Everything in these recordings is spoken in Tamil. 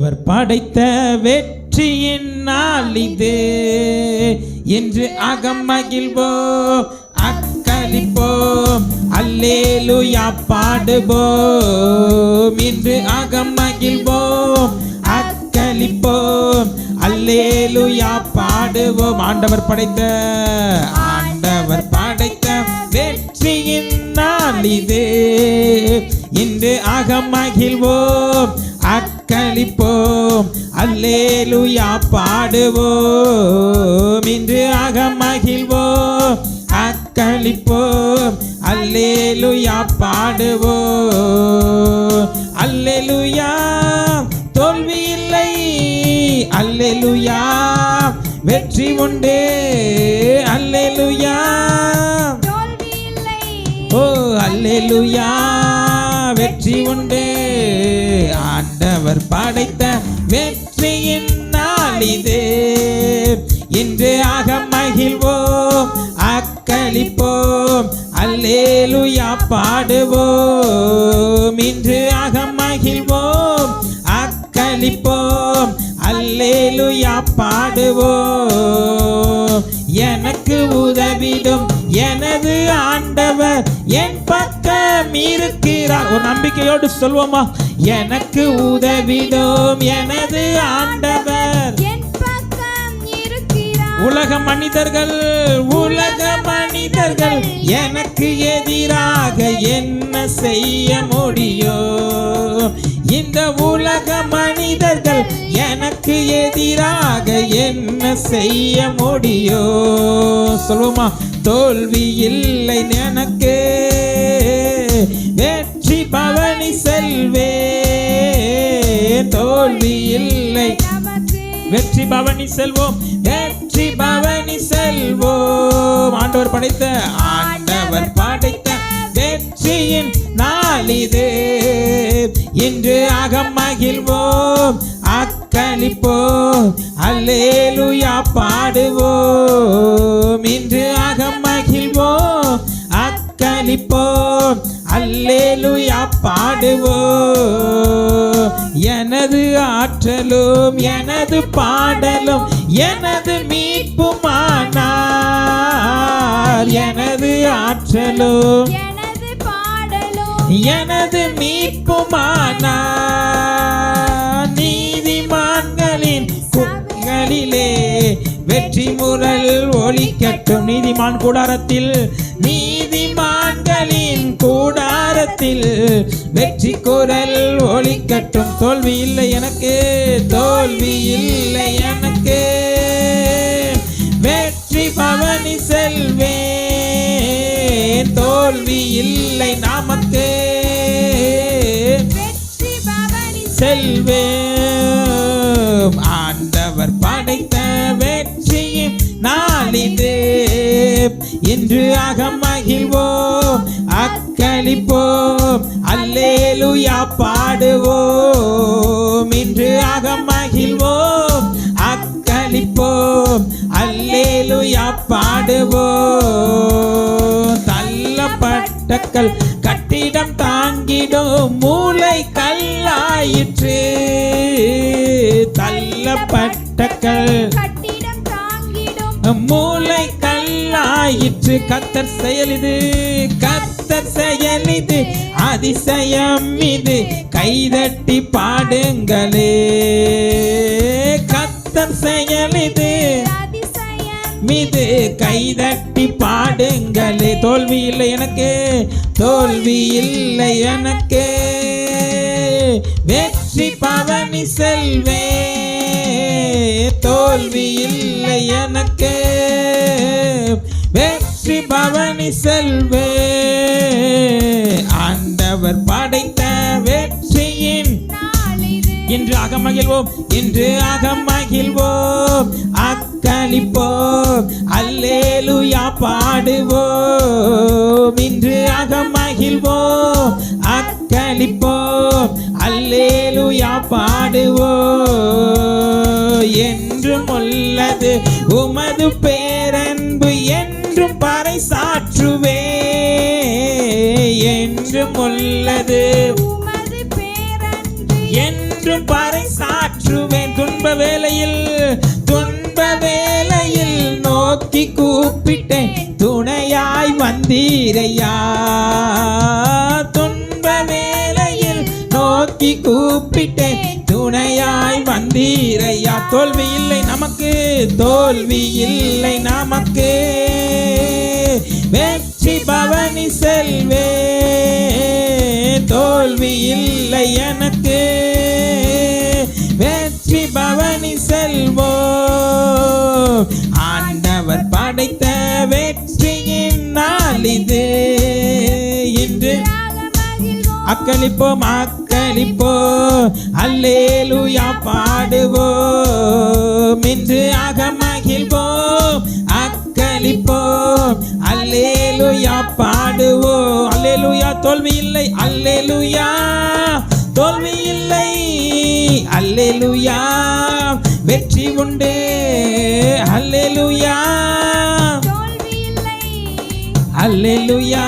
ஆண்டவர் படைத்த வெற்றியின் நாள் இது என்று அகமகிழ்வோம் அக்களிப்போம் அல்லேலூயா பாடுவோம் இன்று அகமகிழ்வோம் அக்களிப்போம் அல்லேலூயா பாடுவோம். ஆண்டவர் படைத்த வெற்றியின் நாள் இது இன்று அகமகிழ்வோம் அக்களிப்போம் அல்லேலூயா பாடுவோம் இன்று அகமகிழ்வோம் அக்களிப்போம் அல்லேலூயா பாடுவோம். அல்லேலூயா தோல்வி இல்லை அல்லேலூயா வெற்றி உண்டு அல்லேலூயா ஓ அல்லேலூயா வெற்றி உண்டு. ஆண்டவர் படைத்த வெற்றியின் நாள் இது இன்று அகமகிழ்வோம் அக்களிப்போம் அல்லேலூயா பாடுவோம் இன்று அகமகிழ்வோம் அக்களிப்போம் அல்லேலூயா பாடுவோம். எனக்கு உதவிடும் எனது ஆண்டவர் என் பக்கம் இருக்கிறார். ஒரு நம்பிக்கையோடு சொல்வோமா? எனக்கு உதவிடும் எனது ஆண்டவர் என் பக்கம் இருக்கிறார். உலக மனிதர்கள் எனக்கு எதிராக என்ன செய்ய முடியும்? இந்த உலக மனிதர்கள் எனக்கு எதிராக என்ன செய்ய முடியும்? சொல்லுமா? தோல்வி இல்லை எனக்கு வெற்றி பவனி செல்வே. தோல்வி இல்லை வெற்றி பவனி செல்வோம் வெற்றி பவனி செல்வோம். ஆண்டவர் படைத்த வெற்றியின் நாள் இது இன்று அகமகிழ்வோம் அக்களிப்போம் அல்லேலூயா பாடுவோம் இன்று அகமகிழ்வோம் அக்களிப்போம் அல்லேலூயா பாடுவோம். எனது ஆற்றலும் எனது பாடலும் எனது மீட்புமானார். எனது ஆற்றலும் எனது மீட்புமானார். நீதிமான்களின் குரலிலே வெற்றி முரல் ஒலிக்கட்டும். நீதிமான் கூடாரத்தில் நீதிமான்களின் கூடாரத்தில் வெற்றி குரல் ஒலிக்கட்டும். தோல்வி இல்லை எனக்கு தோல்வி இல்லை எனக்கு வெற்றி பவனி செல்வேன். தோல்வி இல்லை நமக்கு வெற்றி பவனி செல்வேன். ஆண்டவர் படைத்த வெற்றியின் நாள் இது இன்று அகமகிழ்வோம் அக்களிப்போம் அல்லேலூயா பாடுவோம் இன்று அகமகிழ்வோம் அக்களிப்போம் அல்லேலூயா பாடுவோம். தள்ளப்பட்ட கல் கட்டிடம் தாங்கிடும் மூளை கல்லாயிற்று. தள்ளப்பட்ட கல் மூளை கல்லாயிற்று. கர்த்தர் செயலிது கர்த்தர் செயலிது அதிசயம் இது கைதட்டி பாடுங்களே. கர்த்தர் செயலிது மீது கைதட்டி பாடுங்களே. தோல்வி இல்லை எனக்கு தோல்வி இல்லை எனக்கு வெற்றி பவனி செல்வே. தோல்வி இல்லை எனக்கு வெற்றி பவனி செல்வே. ஆண்டவர் படைத்த வெற்றியின் இன்று அகமகிழ்வோம் இன்று அகமகிழ்வோம் அக்களிப்போம் அல்லேலூயா பாடுவோம் இன்று அகமகிழ்வோம் அக்களிப்போம் அல்லேலூயா பாடுவோம். என்றும் உள்ளது உமது பேரன்பு என்றும் பறைசாற்றுவே. என்றும் உள்ளது என்றும் பறைசாற்று துன்ப வேளையில் நோக்கி கூப்பிட்டேன் துணையாய் வந்தீரையா. துன்ப வேளையில் நோக்கி கூப்பிட்டேன் துணையாய் வந்தீரையா. தோல்வி இல்லை நமக்கு, தோல்வி இல்லை நமக்கு, வெற்றி பவனி செல்வே. தோல்வி இல்லை எனக்கு, வெற்றி பவனி செல்வோ. ஆண்டவர் படைத்த வெற்றியின் நாள் இது. இன்று அக்களிப்போம் அக்களிப்போம், அல்லேலூயா பாடுவோம். இன்று மகிழ்வோம் அக்களிப்போம், அல்லேலூயா பாடுவோம். அல்லேலூயா தோல்வி இல்லை, அல்லேலூயா தோல்வி இல்லை, அல்லேலூயா வெற்றி உண்டு, அல்லேலூயா அல்லேலூயா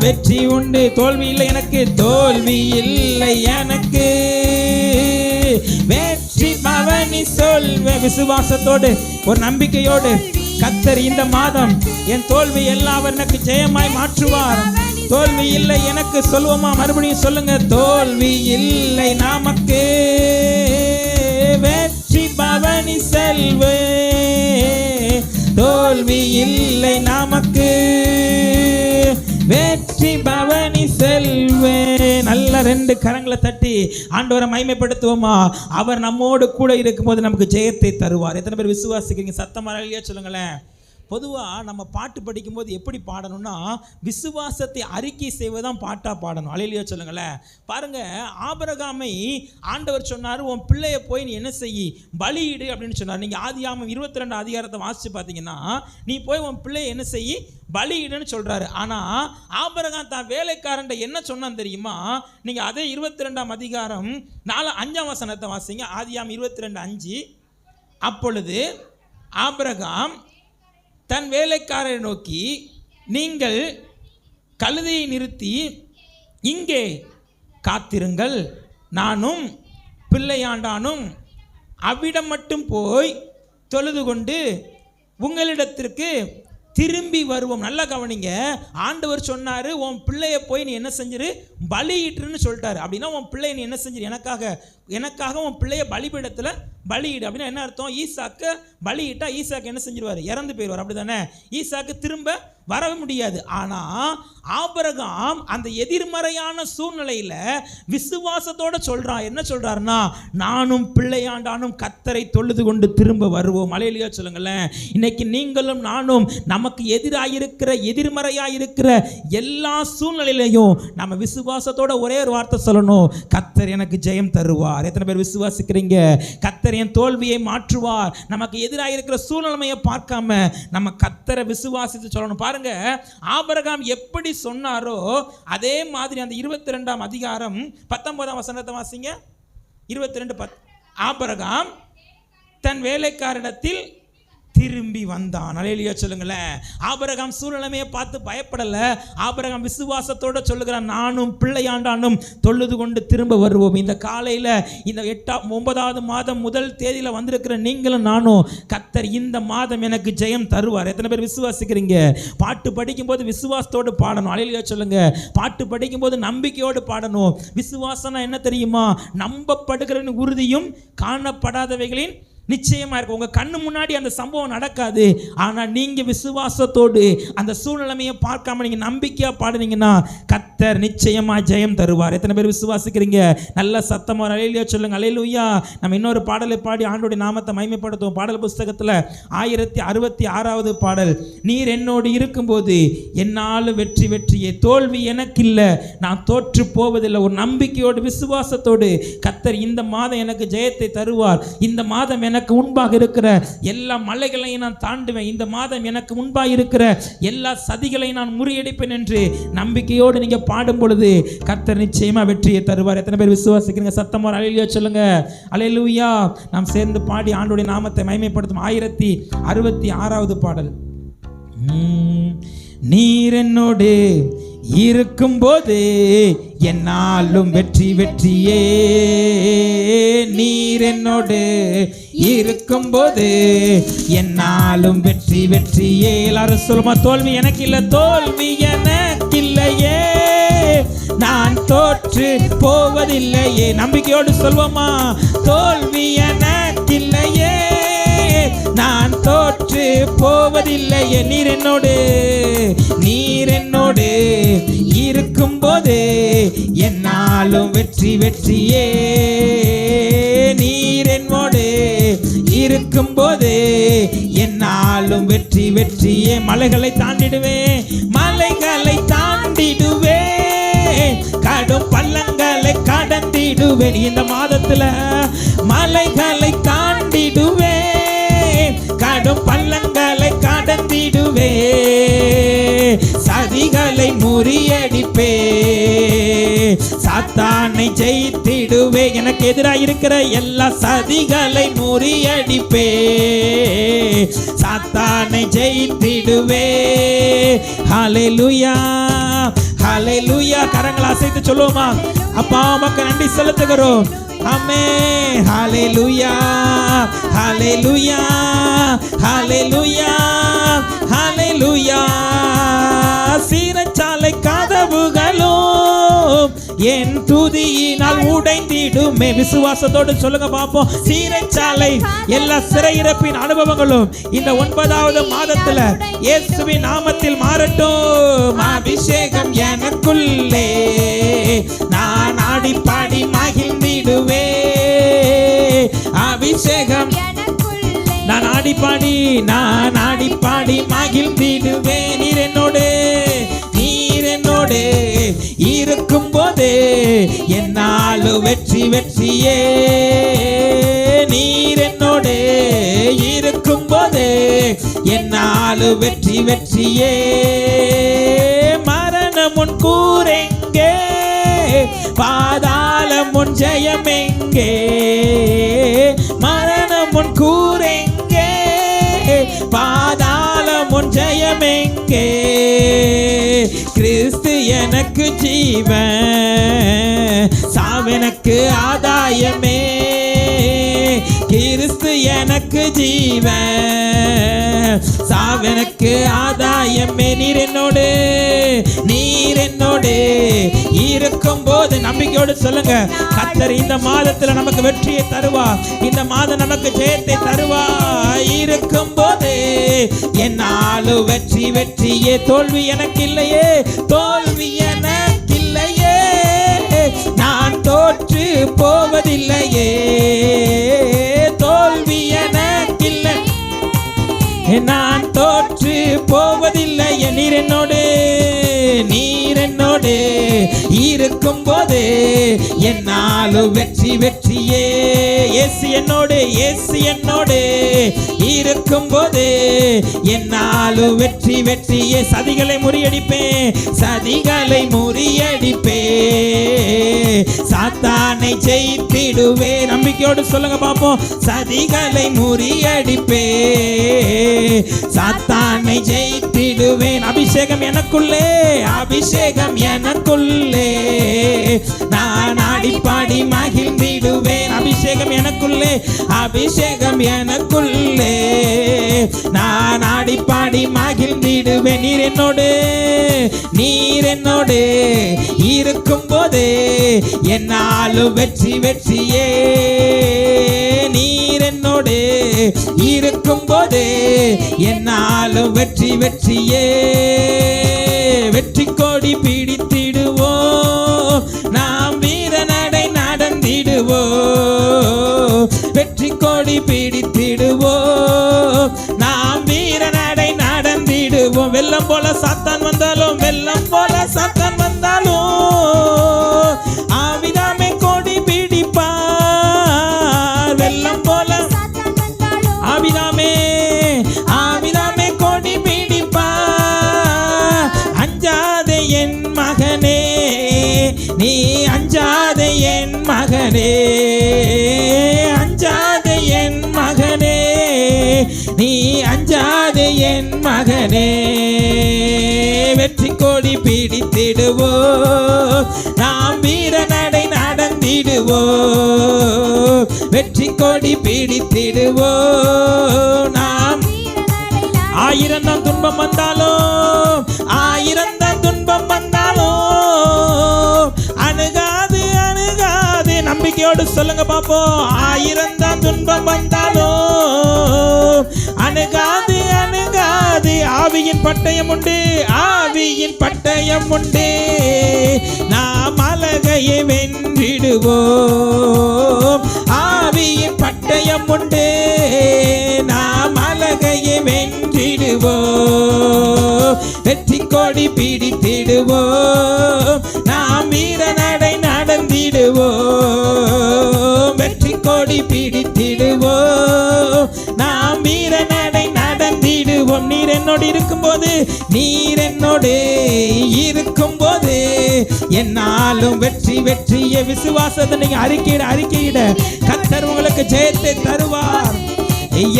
வெற்றி உண்டு. தோல்வி இல்லை எனக்கு, தோல்வி இல்லை எனக்கு, வெற்றி பவனி சொல்வே. விசுவாசத்தோடு ஒரு நம்பிக்கையோடு கர்த்தர் இந்த மாதம் என் தோல்வி எல்லாம் எனக்கு ஜெயமாய் மாற்றுவார். தோல்வி இல்லை எனக்கு சொல்வோமா? மறுபடியும் சொல்லுங்க. தோல்வி இல்லை நமக்கு, வெற்றி பவனி செல்வே. தோல்வி இல்லை நமக்கு, வெற்றி பவனி செல்வே. நல்ல ரெண்டு கரங்களை தட்டி ஆண்டவரை மகிமைப்படுத்துவோமா? அவர் நம்மோடு கூட இருக்கும்போது நமக்கு ஜெயத்தை தருவார். எத்தனை பேர் விசுவாசிக்கிறீங்க? சத்தமா இல்லையா சொல்லுங்களேன். பொதுவாக நம்ம பாட்டு படிக்கும்போது எப்படி பாடணும்னா, விசுவாசத்தை அறிக்கை செய்வதான் பாட்டாக பாடணும். அல்லேலூயா சொல்லுங்களேன். பாருங்கள், ஆபிரகாமை ஆண்டவர் சொன்னார், உன் பிள்ளையை போய் நீ என்ன செய்யி, பலியிடு அப்படின்னு சொன்னார். நீங்கள் ஆதியாகமம் 22 அதிகாரத்தை வாசித்து பார்த்தீங்கன்னா, நீ போய் உன் பிள்ளையை என்ன செய்யி, பலியிடுன்னு சொல்கிறாரு. ஆனால் ஆபிரகாம் தான் வேலைக்காரன் என்ன சொன்னான் தெரியுமா? நீங்கள் அதே 22 அதிகாரம் 5 வசனத்தை வாசிங்க. ஆதியாகமம் 22:5. அப்பொழுது ஆபிரகாம் தன் வேலைக்காரரை நோக்கி, நீங்கள் கழுதையை நிறுத்தி இங்கே காத்திருங்கள், நானும் பிள்ளையாண்டானும் அவ்விடம் மட்டும் போய் தொழுது கொண்டு உங்களிடத்திற்கு திரும்பி வருவோம். நல்லா கவனிங்க. ஆண்டவர் சொன்னார், உன் பிள்ளையை போய் நீ என்ன செஞ்சிரு, பலியிட்டுன்னு சொல்லிட்டாரு. அப்படின்னா உன் பிள்ளையை நீ என்ன செஞ்சிரு, எனக்காக உன் பிள்ளைய பலிபீடத்தில் பலியிடு. அப்படின்னா என்ன அர்த்தம்? ஈசாக்கு பலியிட்டா ஈசாக்கு என்ன செஞ்சிருவார், இறந்து போயிடுவார். அப்படி தானே? ஈசாக்கு திரும்ப வரவே முடியாது. ஆனால் ஆபிரகாம் அந்த எதிர்மறையான சூழ்நிலையில் விசுவாசத்தோடு சொல்கிறான். என்ன சொல்கிறாருன்னா, நானும் பிள்ளையாண்டானும் கர்த்தரை தொழுது கொண்டு திரும்ப வருவோம். அல்லேலூயா சொல்லுங்களேன். இன்னைக்கு நீங்களும் நானும் நமக்கு எதிராயிருக்கிற எதிர்மறையாயிருக்கிற எல்லா சூழ்நிலையிலையும் நம்ம விசுவாசத்தோட ஒரே ஒரு வார்த்தை சொல்லணும், கர்த்தர் எனக்கு ஜெயம் தருவார். எத்தனை பேர் விசுவாசிக்கிறீங்க? கர்த்தர் என் தோல்வியை மாற்றுவார். நமக்கு எதிராயிருக்கிற சூழ்நிலையை பார்க்காம நம்ம கர்த்தரை விசுவாசித்து சொல்லணும். பாருங்க, ஆபிரகாம் எப்படி சொன்னாரோ அதே மாதிரி அந்த 22 அதிகாரம் 19 வசனத்தை வாசிங்க. 22:10. ஆபிரகாம் தன் வேலைக்காரிடத்தில் திரும்பி வந்தான். அல்லேலூயா சொல்லுங்களேன். ஆபிரகாம் சூழ்நிலைமையை பார்த்து பயப்படல. ஆபிரகாம் விசுவாசத்தோடு சொல்லுகிறான், நானும் பிள்ளையாண்டானும் தொழுது கொண்டு திரும்ப வருவோம். இந்த காலையில் இந்த 9வது மாதம் முதல் தேதியில் வந்திருக்கிற நீங்களும் நானும், கர்த்தர் இந்த மாதம் எனக்கு ஜெயம் தருவார். எத்தனை பேர் விசுவாசிக்கிறீங்க? பாட்டு படிக்கும்போது விசுவாசத்தோடு பாடணும். அல்லேலூயா சொல்லுங்க. பாட்டு படிக்கும்போது நம்பிக்கையோடு பாடணும். விசுவாசம்னா என்ன தெரியுமா? நம்பப்படுகிற உறுதியும் காணப்படாதவைகளின் நிச்சயமா இருக்கும். உங்க கண்ணு முன்னாடி அந்த சம்பவம் நடக்காது, ஆனா நீங்க விசுவாசத்தோடு அந்த சூழ்நிலைமையை பார்க்காம நீங்க நம்பிக்கையா பாடுனீங்கன்னா கர்த்தர் நிச்சயமா ஜெயம் தருவார். எத்தனை பேர் விசுவாசிக்கிறீங்க? நல்ல சத்தமா அல்லேலூயா சொல்லுங்க. அல்லேலூயா. நம்ம இன்னொரு பாடலை பாடி ஆண்டவருடைய நாமத்தை மகிமைப்படுத்துவோம். பாடல் புஸ்தகத்தில் 1066வது பாடல். நீர் என்னோடு இருக்கும்போது என்னாலும் வெற்றியே, தோல்வி எனக்கு இல்லை, நான் தோற்று போவதில்லை. ஒரு நம்பிக்கையோடு விசுவாசத்தோடு கர்த்தர் இந்த மாதம் எனக்கு ஜெயத்தை தருவார். இந்த மாதம் எனக்கு முன்பாக இருக்கிற எல்லா மலைகளையும் நான் தாண்டுவேன். இந்த மாதம் எனக்கு முன்பாக இருக்கிற எல்லா சதிகளையும் நான் முறியடிப்பேன் என்று நம்பிக்கையோடு நீங்க பாடும் பொழுது கர்த்தர் நிச்சயமா வெற்றியை தருவார். எத்தனை பேர் விசுவாசிக்கிறீங்க? சத்தமா அல்லேலூயா சொல்லுங்க. அல்லேலூயா. நாம் சேர்ந்து பாடி ஆண்டவருடைய நாமத்தை மகிமைப்படுத்தும். 1066வது பாடல். நீர் என்னோடு இருக்கும்போது என்னாலும் வெற்றி வெற்றியே. நீர் என்னோடு இருக்கும்போது என்னாலும் வெற்றி வெற்றியே. எல்லாரும் சொல்லுமா, தோல்வி எனக்கு இல்ல, தோல்வி எனக்கு இல்லையே, நான் தோற்று போவதில்லையே. நம்பிக்கையோடு சொல்வோமா, தோல்வி எனக்கு இல்லையே, நான் தோற்று போவதில்லையே. நீர் என்னோடு, நீர் என்னோடு இருக்கும்போது என்னாலும் வெற்றி வெற்றியே. நீர் என்னோடு இருக்கும்போது என்னாலும் வெற்றி வெற்றியே. மலைகளை தாண்டிடுவேன், மலைகளை தாண்டிடுவேன், கடும் பள்ளங்களை கடந்திடுவேன். இந்த மாதத்துல மலைகளை தாண்டிடுவேன், கடும் பள்ளங்களை கடந்திடுவே, சதிகளை முறியடிப்பே, சாத்தானை ஜெயித்திடுவே. எனக்கு எதிராக இருக்கிற எல்லா சதிகளை முறியடிப்பே, சாத்தானை ஜெயித்திடுவே. ஹல்லேலூயா, ஹல்லேலூயா. கரங்களை அசைத்து சொல்லுவோமா, அப்பா உமக்கு நன்றி செலுத்துகிறோம். ஆமென். ஹல்லேலூயா, ஹல்லேலூயா, ஹல்லேலூயா, ஹல்லேலூயா. சிறைச்சாலை கதவுகளும் என் துதியினால் உடைந்திடுமே. விசுவாசத்தோடு சொல்லுங்க பாப்போம். சிறைச்சாலை எல்லா சிறையிறப்பின் அனுபவங்களும் இந்த 9வது மாதத்துல இயேசுவின் நாமத்தில் மாறட்டும். அபிஷேகம் எனக்குள்ளே, நான் ஆடி பாடி மகிழ்ந்திடுவே. அபிஷேகம் நான் ஆடி பாடி, நான் ஆடி பாடி மகிழ்ந்திடுவே. நீர் என்னோடு, நீர் என்னோடு இருக்கும்போது என்னாலும் வெற்றி வெற்றியே. நீர் என்னோடு இருக்கும்போது என்னாலும் வெற்றி வெற்றியே. மரணம் உன் கூரெங்கே, பாதாளம் உன் ஜெயமெங்கே. மரணம் உன் கூரெங்கே, பாதாளம் உன் ஜெயமெங்கே. கிறிஸ்து எனக்கு ஜீவன், சாவெனக்கு ஆதாயமே. கிறிஸ்து எனக்கு ஜீவன், சாவெனக்கு ஆதாயமே. நீர் என்னோடு, நீர் என்னோடு இருக்கும்போது நம்பிக்கையோடு சொல்லுங்க, கர்த்தர் இந்த மாதத்துல நமக்கு வெற்றியை தருவா, இந்த மாதம் நமக்கு ஜெயத்தை தருவா. இருக்கும்போது என்னாலும் வெற்றி வெற்றியே. தோல்வி எனக்கு இல்லையே, தோல்வி எனக்கு இல்லையே, நான் தோற்று போவதில்லையே. தோல்வி எனக்கு இல்லை, நான் தோற்று போவதில்லையே. நீர் என்னோடு, நீர் என்னோடு இருக்கும்போது என்னாலும் வெற்றி வெற்றியே. இயேசு என்னோடு, இயேசு என்னோடு இருக்கும்போது என்னாலும் வெற்றி வெற்றியே. சதிகளை முறியடிப்பேன், சதிகளை முறியடிப்பே, சாத்தானை ஜெயித்திடுவே. நம்பிக்கையோடு சொல்லுங்க பாப்போம், சதிகளை முறியடிப்பே, சாத்தானை ஜெயித்திடுவேன். அபிஷேகம் எனக்குள்ளே, அபிஷேகம் எனக்குள்ளே, நான் ஆடி பாடி மகிழ்ந்திடுவேன். அபிஷேகம் எனக்குள்ளே, அபிஷேகம் எனக்குள்ளே, நான் ஆடி பாடி மகிழ்ந்திடுவேன். நீர் என்னோடு, நீர் என்னோடு இருக்கும்போது என்னாலும் வெற்றி வெற்றியே. நீர் என்னோடு இருக்கும்போது என்னாலும் வெற்றி வெற்றியே. வெற்றி கொடி பிடித்திடுவோம், நாம் வீரநடை நடந்திடுவோம். வெற்றி கொடி பிடித்திடுவோம், நாம் வீரநடை நடந்திடுவோம். வெள்ளம் போல சாத்தான் வந்தாலும், வெள்ளம் போல சாத்தான் வந்தாலும், ஆவிதாமே கொடி பிடிப்பார். வெள்ளம் போல ஆவிதாமே, ஆவிதாமே கொடி பிடிப்பார். அஞ்சாதே என் மகனே, நீ அஞ்சாதே என் மகனே, அஞ்சாதே என் மகனே, நீ அஞ்சாதே என் மகனே, வெற்றி கொடி பிடித்திடுவோ, நாம் வீர நடை நடந்திடுவோ, வெற்றி கொடி பிடித்திடுவோ, நாம் ஆயிரம் துன்பம் வந்தாலும், ஆயிரம் துன்பம் வந்தாலும் அணுகாது அணுகாது. நம்பிக்கையோடு சொல்லுங்க பாப்போம். ஆயிரம் துன்பம் வந்தாலும் அணுகாது அணுகாது. ஆவியின் பட்டயம் உண்டு, ஆவியின் பட்டயம் உண்டு, நாம் அழகையை வென்றிடுவோம். ஆவியின் பட்டயம் உண்டு, நாம் அழகையை வென்றிடுவோம். வெற்றி கொடி பிடித்திடுவோம், நாம் வீர நடை நடந்திடுவோம். வெற்றி கொடி பிடித்திடுவோம், நாம் வீர நடை நடந்திடுவோம். நீர் என்னோடு இருக்கும்போது, நீர் என்னோடு இருக்கும்போது என்னாலும் வெற்றி வெற்றிய விசுவாசத்தை நீங்க அறிக்கையிட கர்த்தர் உங்களுக்கு ஜெயத்தை தருவார்.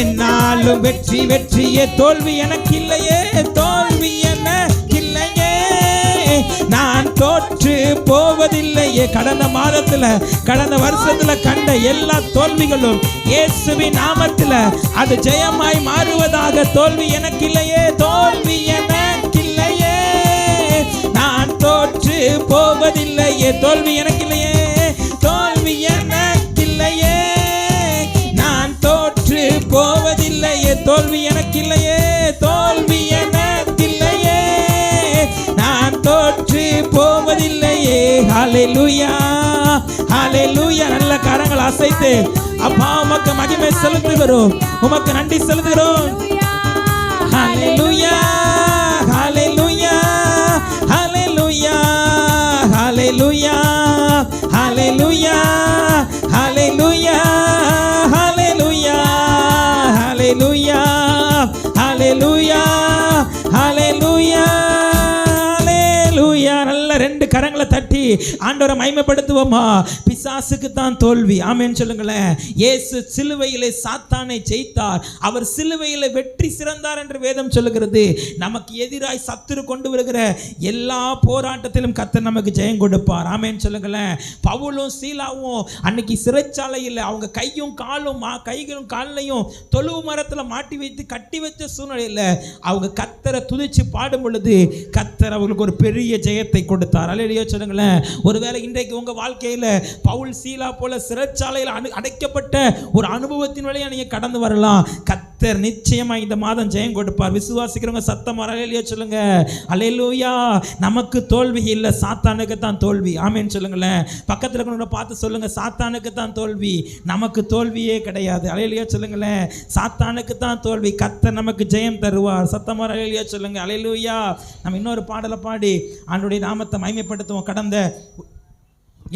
என்னாலும் வெற்றி வெற்றியே, தோல்வி எனக்கு இல்லையே, தோல்வி எனக்கு இல்லையே, நான் தோற்று போவதில்லையே. கடந்த மாதத்துல கடந்த வருஷத்துல கண்ட எல்லா தோல்விகளும் இயேசுவின் நாமத்துல அது ஜெயமாய் மாறுவதாக. தோல்வி எனக்கு இல்லையே, தோல்வி எனக்கு இல்லையே, நான் தோற்று போவதில்லையே. தோல்வி எனக்கு இல்லையே, தோல்வி எனக்கு இல்லையே, நான் தோற்று போவதில்லையே. தோல்வி எனக்கு இல்லையே, தோல்வி எனக்கு இல்லையே, நான் தோற்று போவதில்லையே. ஹல்லேலூயா, ஹல்லேலூயா. நல்ல கரங்கள் அசைத்து அப்பா உமக்கு மகிமை செலுத்துகிறோம், உமக்கு நன்றி செலுத்துகிறோம். ஹல்லேலூயா, ஹல்லேலூயா, ஹல்லேலூயா, ஹல்லேலூயா, ஹல்லேலூயா, ஹல்லேலூயா, ஹல்லேலூயா, ஹல்லேலூயா, ஹல்லேலூயா, ஹல்லேலூயா, ஹல்லேலூயா. நல்ல ரெண்டு கரங்களை தட்டி ஆண்டவரை மகிமைப்படுத்துவோமா. பிசாசுக்கு தான் தோல்வி, ஆமென் சொல்லுங்களேன். இயேசு சிலுவையிலே சாத்தானை ஜெயித்தார், அவர் சிலுவையிலே வெற்றி சிறந்தார் என்று வேதம் சொல்லுகிறது. நமக்கு எதிராய் சத்துரு கொண்டு வருகிற எல்லா போராட்டத்திலும் கர்த்தர் நமக்கு ஜெயம் கொடுப்பார், ஆமென் சொல்லுங்களேன். பவுலும் சீலாவும் அன்னைக்கு சிறைச்சாலையில் அவங்க கையும் கைகளும் காலையும் தொழுவு மரத்தில் மாட்டி வைத்து கட்டி வச்ச சூழ்நிலையில் அவங்க கர்த்தரை துதிச்சு பாடும் பொழுது கர்த்தர் அவங்களுக்கு ஒரு பெரிய ஜெயத்தை கொடுத்தார். அல்லேலூயா சொல்லுங்களேன். ஒருவேளை இன்றைக்கு உங்க வாழ்க்கையில பவுல் சீலா போல சிறைச்சாலையில் அடைக்கப்பட்ட ஒரு அனுபவத்தின் வழியா நீங்க கடந்து வரலாம். கர்த்தர் நிச்சயமா இந்த மாதம் ஜெயம் கொடுப்பார். விசுவாசிக்கிறவங்க சத்தமா அல்லேலூயா சொல்லுங்க. அல்லேலூயா. நமக்கு தோல்வி இல்லை, சாத்தானுக்கு தான் தோல்வி, ஆமென் சொல்லுங்களேன். பக்கத்துல இருக்கிறவங்க பார்த்து சொல்லுங்க, சாத்தானுக்கு தான் தோல்வி, நமக்கு தோல்வியே கிடையாது. அல்லேலூயா சொல்லுங்களேன். சாத்தானுக்கு தான் தோல்வி, கர்த்தர் நமக்கு ஜெயம் தருவார். சத்தமா அல்லேலூயா சொல்லுங்க. அல்லேலூயா. நம்ம இன்னொரு பாடலை பாடி ஆண்டவருடைய நாமத்தை மகிமைப்படுத்துவோம். கடந்த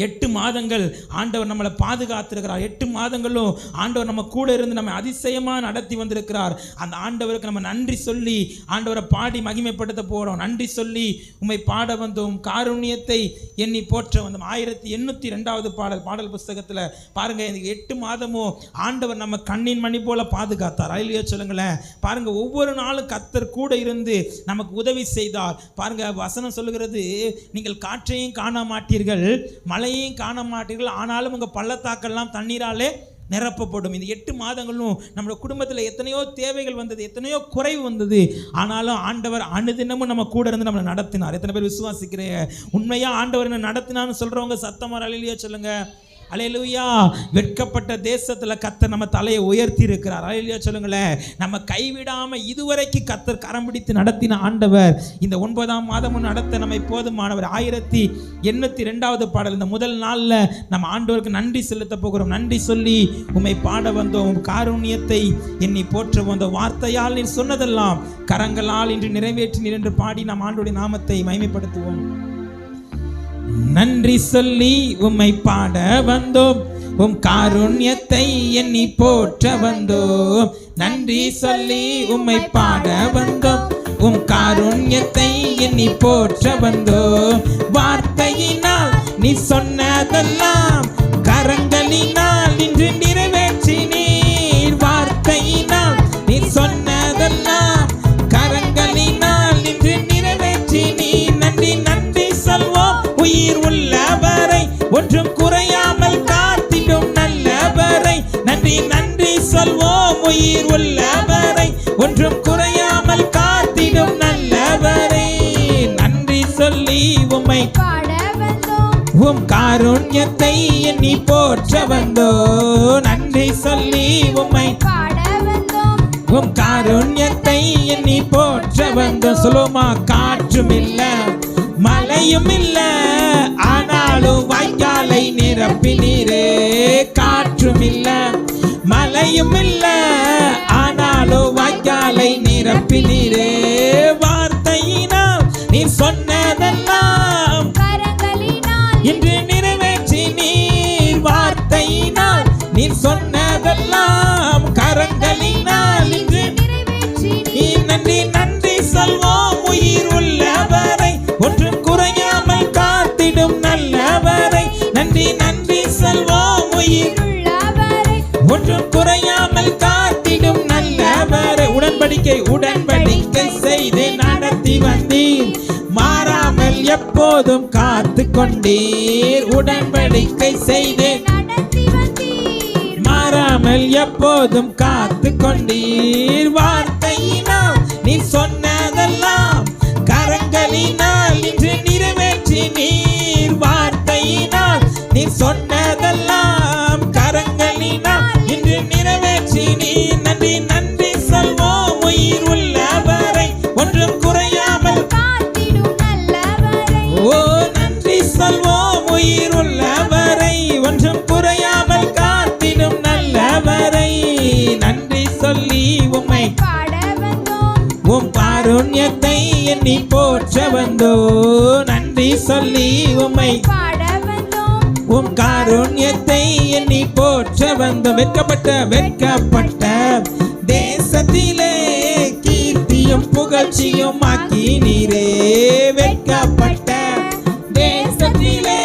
8 மாதங்கள் ஆண்டவர் நம்மளை பாதுகாத்திருக்கிறார். 8 மாதங்களும் ஆண்டவர் நம்ம கூட இருந்து நம்ம அதிசயமாக நடத்தி வந்திருக்கிறார். அந்த ஆண்டவருக்கு நம்ம நன்றி சொல்லி ஆண்டவரை பாடி மகிமைப்படுத்த போகிறோம். நன்றி சொல்லி உம்மை பாட வந்தோம், காருண்யத்தை எண்ணி போற்ற வந்தோம். 1802வது பாடல் புஸ்தகத்தில் பாருங்க, இந்த 8 மாதமும் ஆண்டவர் நம்ம கண்ணின் மணி போல பாதுகாத்தார். அல்லேலூயா சொல்லுங்களேன். பாருங்க, ஒவ்வொரு நாளும் கர்த்தர் கூட இருந்து நமக்கு உதவி செய்தார். பாருங்க, வசனம் சொல்லுகிறது, நீங்கள் காற்றையும் காண மாட்டீர்கள், மழையையும் காண மாட்டீர்கள், ஆனாலும் உங்கள் பள்ளத்தாக்கெல்லாம் தண்ணீராலே நிரப்பப்படும். இந்த 8 மாதங்களும் நம்மளோட குடும்பத்தில் எத்தனையோ தேவைகள் வந்தது, எத்தனையோ குறைவு வந்தது, ஆனாலும் ஆண்டவர் அனுதினமும் நம்ம கூட இருந்து நம்மளை நடத்தினார். எத்தனை பேர் விசுவாசிக்கிறீங்க? உண்மையா ஆண்டவர் என்ன நடத்தினான்னு சொல்றவங்க சத்தமா அல்லேலூயா சொல்லுங்க. அல்லேலூயா. வெட்கப்பட்ட தேசத்துல கர்த்தர் நம்ம தலையை உயர்த்தி இருக்கிறார். அல்லேலூயா சொல்லுங்களேன். நம்ம கைவிடாம இதுவரைக்கும் கர்த்தர் கரம் பிடித்து நடத்தின ஆண்டவர் இந்த 9ஆம் மாதமும் நடத்த நம்ம போதுமானவர். 1802வது பாடல், இந்த முதல் நாள்ல நம்ம ஆண்டவருக்கு நன்றி செலுத்த போகிறோம். நன்றி சொல்லி உம்மை பாட வந்தோம், காருண்யத்தை எண்ணி போற்ற வந்தோம். வார்த்தையால் நீர் சொன்னதெல்லாம் கரங்களால் இன்று நிறைவேற்றினீர் என்று பாடி நாம் ஆண்டவருடைய நாமத்தை மகிமைப்படுத்துவோம். நன்றி சொல்லி உம்மை பாட வந்தோம், உம் காருண்யத்தை எண்ணி போற்ற வந்தோம். நன்றி சொல்லி உம்மை பாட வந்தோம், உம் காருண்யத்தை எண்ணி போற்ற வந்தோம். வார்த்தையினால் நீ சொன்னதெல்லாம் கரங்களினால் இன்று நிறைவேற்றினீர். வார்த்தையினால் நீ உயிர் உள்ளவரை, ஒன்றும் குறையாமல் காத்திடும் நல்லவரை. நன்றி சொல்லி உம்மை பாட வந்தோம், உம் காருண்யத்தை எண்ணி போற்ற வந்தோ. நன்றி சொல்லி உம்மை பாட வந்தோம், உம் காருண்யத்தை எண்ணி போற்ற வந்தோம். சொல்லுமா, காற்றும் இல்ல மழையும் இல்ல, ஆனாலும் வாய்க்காலை நிரப்பினீரே. காற்றும் இல்ல மழையும் இல்ல, ஆனாலும் வாய்க்காலை நிரப்பினீரே. வார்த்தையினால் நீ சொன்னதெல்லாம் கரங்களினால் இன்று நிறைவேற்றி நீர். வார்த்தையினால் நீ சொன்னதெல்லாம் கரங்களினால் இன்று நிறைவேற்றி நீ. நன்றி நன்றி சொல்வோம் உயிர் உள்ளவரை, ஒன்றும் குறையாமல் காத்திடும் நல்லவரை. நன்றி நன்றி சொல்வோம் உயிர் உள்ளவரை, ஒன்றும் குறையாமல் காத்திடும் நல்லவரை. உடன்படிக்கை செய்து நடத்தி வந்தீர், மாறாமல் எப்போதும் காத்து கொண்டீர். உடன்படிக்கை செய்து நடத்தி வந்தீர், மாறாமல் எப்போதும் காத்து கொண்டீர். வார்த்தையினால் நீ சொன்னதெல்லாம் கரங்களினால் இன்று நிறைவேற்றி நீர். வார்த்தையினால் நீ சொன்னதெல்லாம் கரங்களினால் இன்று நிறைவேற்றி நீர். நன்றி நன்றி சொல்வோம் உயிர் உள்ளவரை, ஒன்றும் குறையாமல் காத்திடும் நல்லவரை. ஓ நன்றி சொல்வோம் உயிர் உள்ளவரை, ஒன்றும் குறையாமல் காத்திடும் நல்லவரை. நன்றி சொல்லி உம்மை பாட வந்தோம், உம் காருண்யத்தை எண்ணி போற்ற வந்தோ. நன்றி சொல்லி உம்மை பாட வந்தோம், உம் காருண்யத்தை எண்ணி போற்ற வந்தோம். வெட்கப்பட்ட தேசத்திலே கீர்த்தியும் புகழ்ச்சியும் ஆக்கி நீரே. வெட்கப்பட்ட தேசத்திலே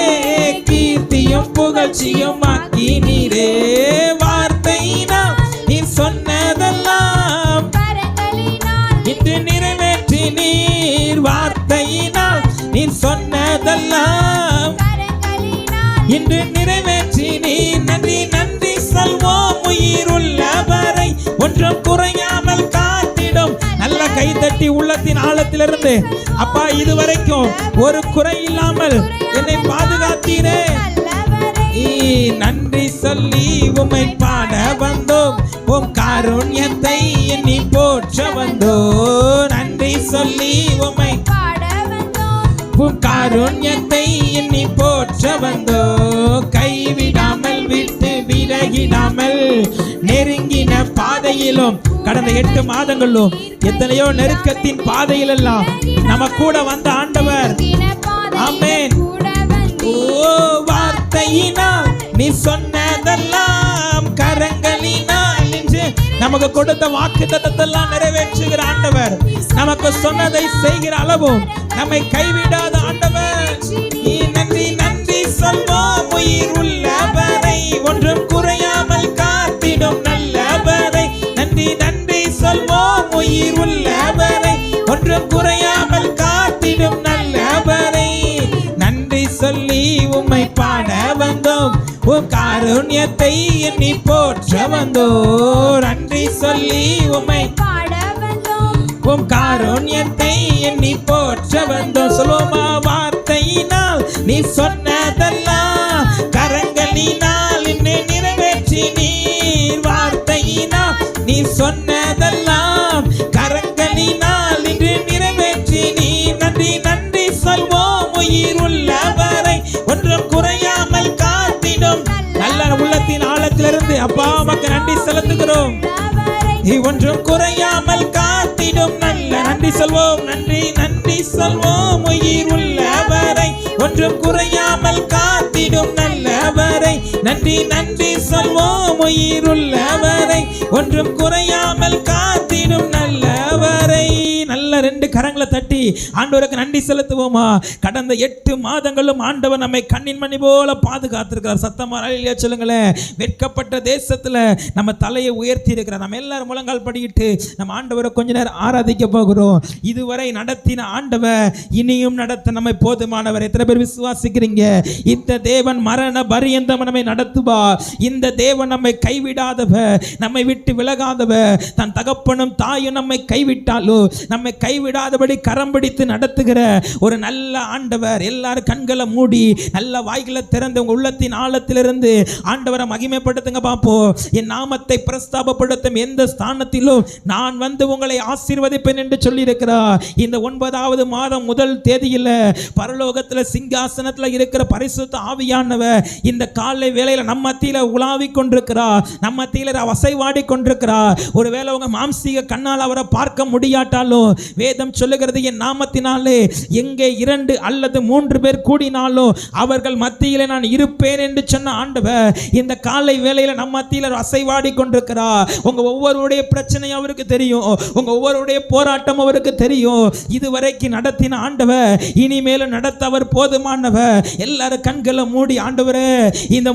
கீர்த்தியும் புகழ்ச்சியும் ஆக்கி நீரே. வார்த்தையினால் நீ சொன்னதெல்லாம் கரங்களினால் இன்று நிறைவேற்றி நீர். வார்த்தையினால் நீ சொன்னதெல்லாம் கரங்களினால் இன்று நிறைவேற்றி நீர். நன்றி நன்றி சொல்வோம் உயிர் உள்ளவரை, ஒன்றும் குறையாமல் காத்திடும். நல்ல கைதட்டி உள்ளத்தின் ஆழத்திலிருந்து, அப்பா இதுவரைக்கும் ஒரு குறை இல்லாமல் என்னை பாதுகாத்தீரே. நல்லவரை, நன்றி சொல்லி உம்மை பாட வந்தோம், உம் காருண்யத்தை எண்ணி போற்ற வந்தோ. நன்றி சொல்லி உம்மை பாட வந்தோம், உம் காருண்யத்தை எண்ணி போற்ற வந்தோ. கைவிடாமல் விட்டு விலகிடாமல் நெருங்கின பாதையிலும், கடந்த 8 மாதங்களிலும் எத்தனையோ நெருக்கத்தின் பாதையில் எல்லாம் நம்ம கூட வந்த ஆண்டவர். ஆமென். கூட வந்து ஓ வார்த்தையினால் நீ சொன்னதெல்லாம் கரங்களினால் இன்று நமக்கு கொடுத்த வாக்குத்தத்தெல்லாம் நிறைவேற்றுகிற ஆண்டவர். நமக்கு சொன்னதை செய்கிற அளவும் நம்மை கைவிடாத ஆண்டவர். நீ நன்றி நன்றி சொல்வோம் உயிர் உள்ளவரை, ஒன்றும் குறையாமல் காத்திடும் நல்லவரை. நன்றி நன்றி சொல்வோம் உயிர் உள்ளவரை, ஒன்றும் குறையாமல் காத்திடும் நல்லவரை. நன்றி சொல்லி உம்மை பாட வந்தோம், உம் காருண்யத்தை எண்ணி போற்ற வந்தோ. நன்றி சொல்லி உம்மை பாட வந்தோம், உம் காருண்யத்தை எண்ணி போற்ற வந்தோம். சொல்லுமா, வார்த்தையினால் நீ சொன்னதெல்லாம் கரங்களினால் இன்னை நிறைவேற்றி நீர். வார்த்தையினால் நீ சொன்னதெல்லாம் கரங்களினால் இன்று நிறைவேற்றி நீர். நன்றி நன்றி சொல்வோம் உயிர் உள்ளவரை, ஒன்றும் குறையாமல் காத்திடும். நல்ல உள்ளத்தின் ஆழத்திலிருந்து அப்பா உமக்கு நன்றி செலுத்துகிறோம். நல்லவரை, நீ ஒன்றும் குறையாமல் காத்திடும் நல்ல. நன்றி சொல்வோம், நன்றி நன்றி சொல்வோம் உயிர் உள்ளவரை, ஒன்றும் குறையாமல் காத்திடும் நல்லவரை. நன்றி நன்றி சொல்வோம் உயிர் உள்ளவரை, ஒன்றும் குறையாமல் காத்திடும் நல்லவரை. நல்ல 2 கரங்களை தட்டி ஆண்டவருக்கு நன்றி செலுத்துவோமா? கடந்த 8 மாதங்களும் ஆண்டவர் நம்மை கண்ணின் மணி போல பாதுகாத்திருக்கிறார். சத்தமா அல்லேலூயா சொல்லுங்களேன். வெட்கப்பட்ட தேசத்துல நம்ம தலையை உயர்த்தி இருக்கிறார். நம்ம எல்லாரும் முழங்கால் படிக்கிட்டு நம்ம ஆண்டவரை கொஞ்ச நேரம் ஆராதிக்க போகிறோம். இதுவரை நடத்தின ஆண்டவர் இனியும் நடத்த நம்மை போதுமானவர். எத்தனை பேர் விசுவாசிக்கிறீங்க? இந்த தேவன் மரண பரியந்தம் நம்மை நடத்துவார். இந்த தேவன் நம்மை கைவிடாதவர், நம்மை விட்டு விலகாதவர். தன் தகப்பனும் தாயும் நம்மை கைவிட்டாலும் நம்மை கைவிடாதபடி கரம் பிடித்து நடத்துகிற ஒரு நல்ல ஆண்டவர். எல்லாரும் கண்களை மூடி நல்ல வாய்களை திறந்து உங்க உள்ளத்தின் ஆழத்திலிருந்து ஆண்டவரை மகிமைப்படுத்துங்க பார்ப்போம். என் நாமத்தை பிரஸ்தாபப்படுத்தும் எந்த ஸ்தானத்திலும் நான் வந்து உங்களை ஆசீர்வதிப்பேன் என்று சொல்லி இருக்கிறார். இந்த 9வது மாதம் முதல் தேதியில் பரலோகத்தில் சிங்காசனத்தில் இருக்கிற பரிசுத்த ஆவியானவர் இந்த காலை வேளையில் நம்ம மத்தியில் உலாவி கொண்டிருக்கிறார். நம்ம மத்தியில் அசைவாடி கொண்டிருக்கிறார். ஒருவேளை உங்க மாம்சீக கண்ணால் அவரை பார்க்க முடியாட்டாலும் வேதம் சொல்லுகிறது, என் நாமத்தினாலே எங்கே 2 அல்லது 3 பேர் கூடினாலும் அவர்கள் மத்தியிலே நான் இருப்பேன் என்று சொன்ன ஆண்டவர் இந்த காலை வேளையில் நம்ம மத்தியில் அசைவாடி கொண்டிருக்கிறார். உங்க ஒவ்வொருடைய பிரச்சனை அவருக்கு தெரியும். உங்க ஒவ்வொருடைய போராட்டம் அவருக்கு தெரியும். இதுவரைக்கும் நடத்தின ஆண்டவர் இனிமேலும் நடத்த அவர் போதுமானவர். எல்லாரும் கண்களை மூடி ஆண்டவரே இந்த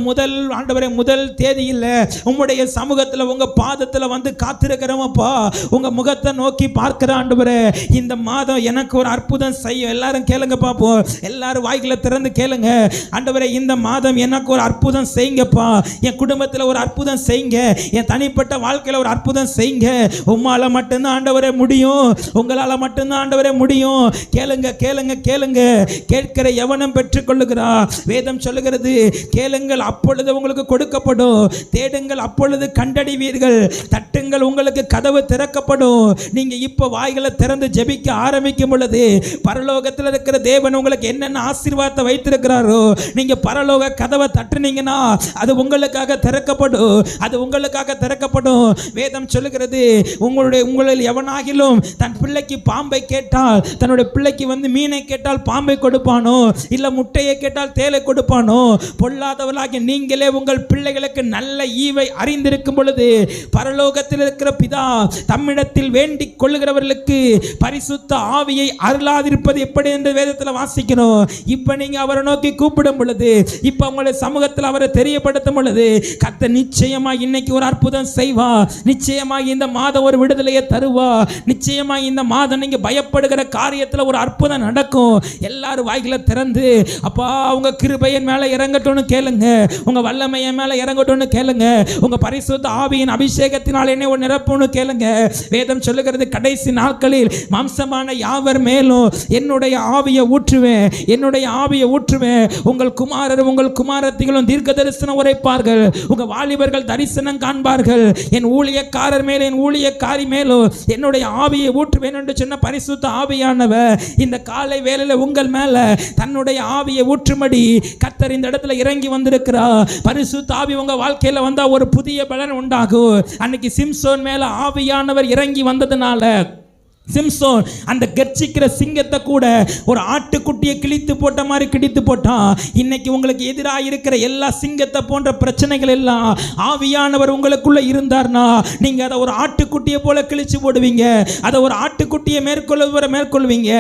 முதல் தேதியில் உம்முடைய சமூகத்தில் உங்க பாதத்தில் வந்து காத்திருக்கிறோமப்பா. உங்க முகத்தை நோக்கி பார்க்கிற ஆண்டவரே இந்த மாதம் எனக்கு ஒரு அற்புதம் செய்யும். எல்லாரும் கேளுங்க பாப்போம். எல்லாரும் வாய்களை திறந்து கேளுங்க. ஆண்டவரே இந்த மாதம் எனக்கு ஒரு அற்புதம் செய்யுங்கப்பா. என் குடும்பத்தில் ஒரு அற்புதம் செய்யுங்க. என் தனிப்பட்ட வாழ்க்கையில் ஒரு அற்புதம் செய்யுங்க. உம்மால மட்டும்தான் ஆண்டவரே முடியும். உங்களால் மட்டும்தான் ஆண்டவரே முடியும். கேளுங்க கேளுங்க கேளுங்க. கேட்கிற எவனும் பெற்றுக்கொள்ளுகிறா. வேதம் சொல்லுகிறது, கேளுங்கள் அப்பொழுது உங்களுக்கு கொடுக்கப்படும், தேடுங்கள் அப்பொழுது கண்டடைவீர்கள், தட்டுங்கள் உங்களுக்கு கதவு திறக்கப்படும். நீங்க இப்ப வாய்களை திறந்து ஜெபிக்க ஆரம்பிக்கும் பொழுது பரலோகத்தில் இருக்கிற தேவன் உங்களுக்கு என்னென்ன ஆசீர்வாதத்தை வைத்திருக்கிறாரோ நீங்க பரலோக கதவை தட்டுனீங்கன்னா அது உங்களுக்காக திறக்கப்படும். அது உங்களுக்காக திறக்கப்படும். வேதம் சொல்லுகிறது, உங்களில் எவனாகிலும் தன் பிள்ளைக்கு பாம்பை கேட்டால், தன்னுடைய பிள்ளைக்கு வந்து மீனை கேட்டால் பாம்பை கொடுப்பானோ, இல்ல முட்டையை கேட்டால் தேலை கொடுப்பானோ? பொல்லாதவர்களாகிய நீங்களே உங்கள் பிள்ளைகளுக்கு நல்ல ஈவை அறிந்திருக்கும் பொழுது பரலோகத்தில் இருக்கிற பிதா தம்மிடத்தில் வேண்டிக் கொள்ளுகிறவர்களுக்கு பரிசுத்த ஆவியை அருளாதிருப்பது எப்படி என்று வேதத்தில் வாசிக்கணும். இப்ப நீங்க அவரை நோக்கி கூப்பிடும் பொழுது, இப்ப உங்களுடைய சமூகத்தில் அவரை தெரியப்படுத்தும் பொழுது கர்த்தர் நிச்சயமா இன்னைக்கு ஒரு அற்புதம் செய்வா. நிச்சயமா இந்த மாதம் ஒரு விடுதலையை தருவா. நிச்சயமா இந்த மாதம் நீங்க பயப்படுகிற காரியத்தில் ஒரு அற்புதம் நடக்கும். எல்லாரும் வாய்களை திறந்து அப்பா உங்க கிருபையின் மேல இறங்கட்டும்னு கேளுங்க. உங்க வல்லமையின் மேல இறங்கட்டும்னு கேளுங்க. உங்க பரிசுத்த ஆவியின் அபிஷேகத்தினால் என்னை ஒரு நிரப்பும்னு கேளுங்க. வேதம் சொல்லுகிறது, கடைசி நாட்களில் மாம்சமான யாவர் மேலும் என்னுடைய ஆவியை ஊற்றுவேன், என்னுடைய ஆவியை ஊற்றுவேன். உங்கள் குமாரரும் உங்கள் குமாரத்திகளும் தீர்க்க தரிசனம் உரைப்பார்கள். உங்க வாலிபர்கள் தரிசனம் காண்பார்கள். என் ஊழியக்காரர் மேலும் என் ஊழியக்காரி மேலும் என்னுடைய ஆவியை ஊற்றுவேன் என்று சொன்ன பரிசுத்த ஆவியானவர் இந்த காலை வேளையில உங்கள் மேல தன்னுடைய ஆவியை ஊற்றும்படி கர்த்தர் இந்த இடத்துல இறங்கி வந்திருக்கிறார். பரிசுத்த ஆவி உங்க வாழ்க்கையில வந்தா ஒரு புதிய பலன் உண்டாகும். அன்னைக்கு சிம்சோன் மேல ஆவியானவர் இறங்கி வந்ததுனால சிம்சோன் அந்த கர்ச்சிக்கிற சிங்கத்தை கூட ஒரு ஆட்டுக்குட்டியை கிழித்து போட்ட மாதிரி கிழித்து போட்டான். இன்னைக்கு உங்களுக்கு எதிராக இருக்கிற எல்லா சிங்கத்தை போன்ற பிரச்சனைகள் எல்லாம் ஆவியானவர் உங்களுக்குள்ள இருந்தார்னா நீங்க அதை ஒரு ஆட்டுக்குட்டியை போல கிழிச்சு போடுவீங்க. அதை ஒரு ஆட்டுக்குட்டியை மேற்கொள்வீங்க.